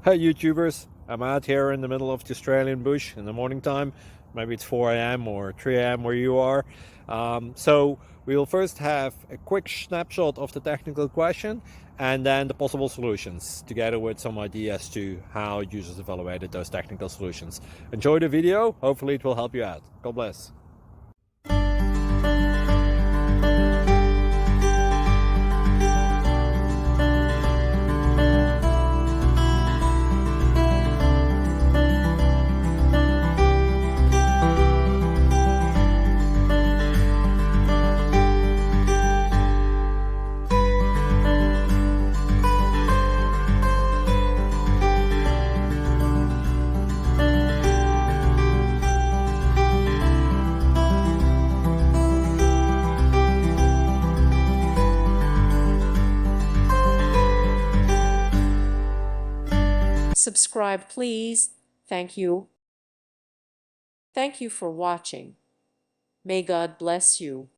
Hey YouTubers, I'm out here in the middle of the Australian bush in the morning time. Maybe it's 4 a.m. or 3 a.m. where you are. So we'll first have a quick snapshot of the technical question and then the possible solutions, together with some ideas to how users evaluated those technical solutions. Enjoy the video, hopefully it will help you out. God bless. Subscribe, please. Thank you. Thank you for watching. May God bless you.